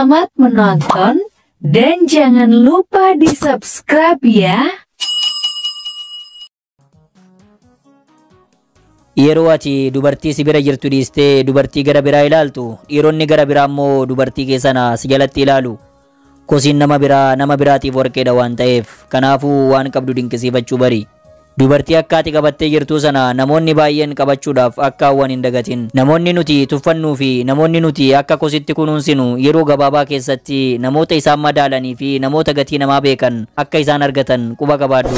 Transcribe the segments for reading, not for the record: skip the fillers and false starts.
Selamat menonton dan jangan lupa di-subscribe ya. Yeroo ati dubartii si bira jirtu dhiistee dubartii gara biraa ilaaltu, dhiironni gara biraa immoo dubartii keessana si jalatti ilaalu. Kosiin nama biraatiif warqeedha waan ta'eef, kanaafuu waan qabdu dinqisiifachuu bari. Dubartii akka ati qabattee jirtu sana namoonni baay'een qabachuudhaaf akka hawwan hin dagatin. Namoonni nuti tuffannuu fi namoonni nuti akka kositti kunuunsinu yeroo gabaabaa keessatti namoota isaan madaalanii fi namoota gatii namaa beekan akka isaan argatan quba qabaadhu.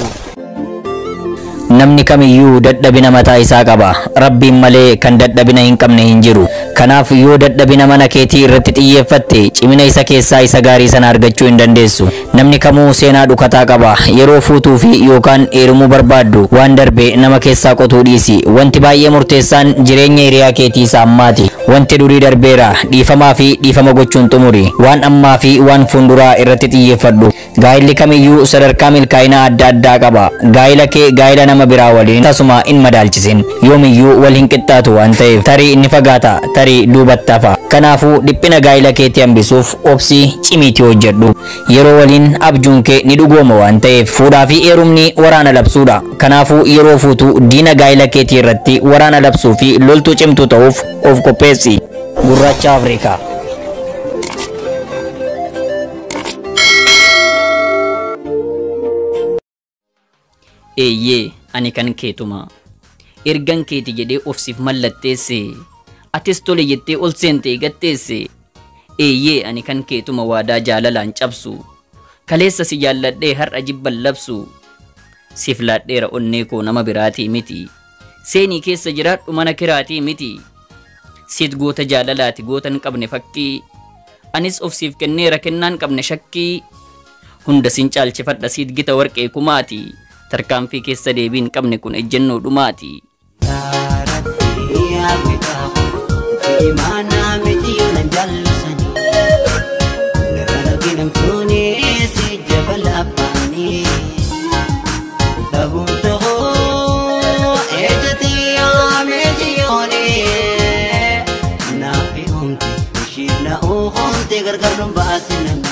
Namni kamiyyuu dadhabina mataa isaa qaba. Rabbiin malee kan dadhabina hin qabne hin jiru. Kanaaf yoo dadhabina mana keetii irratti xiyyeeffatte cimina isa keessaa isa gaarii sana argachuu hin dandeessu. Namni kamuu seenaa dhukataa qaba. Yeroo fuutuu fi yookaan heerumuu barbaaddu waan darbe nama keessaa qotuu dhiisi. Wanti baay'ee murteessaan jireenya hiriyaa keetii isa ammaati. Wanti durii darbeera. Dhiifamaa fi dhiifama gochuun xumuri. Waan ammaa fi waan fuulduraa irratti xiyyeeffadhu. Gaa'illi kamiyyuu sadarkaa milkaa'inaa adda addaa qaba. Gaa'ila kee gaa'ila nama biraa waliin tasuma in madaalchisin. Yoomiyyuu wal hin qixxaatu waan ta'eef tarii inni fagaata, tarii duubatti hafa. Kanaafuu dhiphina gaa'ila keetii hambisuuf obsii cimiitii hojjedhu. Yeroo waliin abjuun kee ni dhugooma waan ta'eef fuudhaa fi heerumni waraana labsuudha. Kanaafuu yeroo fuutuu diina gaa'ila keetii irratti waraana labsuu fi loltuu cimtuu ta'uuf of qopheessi. Gurraacha Afrikaa. Eeyyee ani kan keetuma ergan keeti jedhee ofsiif mallatteesse atis tole jettee ol seentee gatteesse. Eeyyee ani kan keetuma waadaa jaalalaan cabsu kaleessa si jaalladhee har'a jibban labsu. Siif laadheera onnee koo nama biraatii miti, seenii keessa jiraadhu mana kiraatii miti. Siit goota jaalalaati gootan qabne fakkii, anis ofsiif kenneera kennaan qabne shakkii. Hunda sin caalchifadha siit gita warqee kumaati, tarkaanfii keessa deebiin qabne kun ejjennoo dhumaati. Gargar lumbasin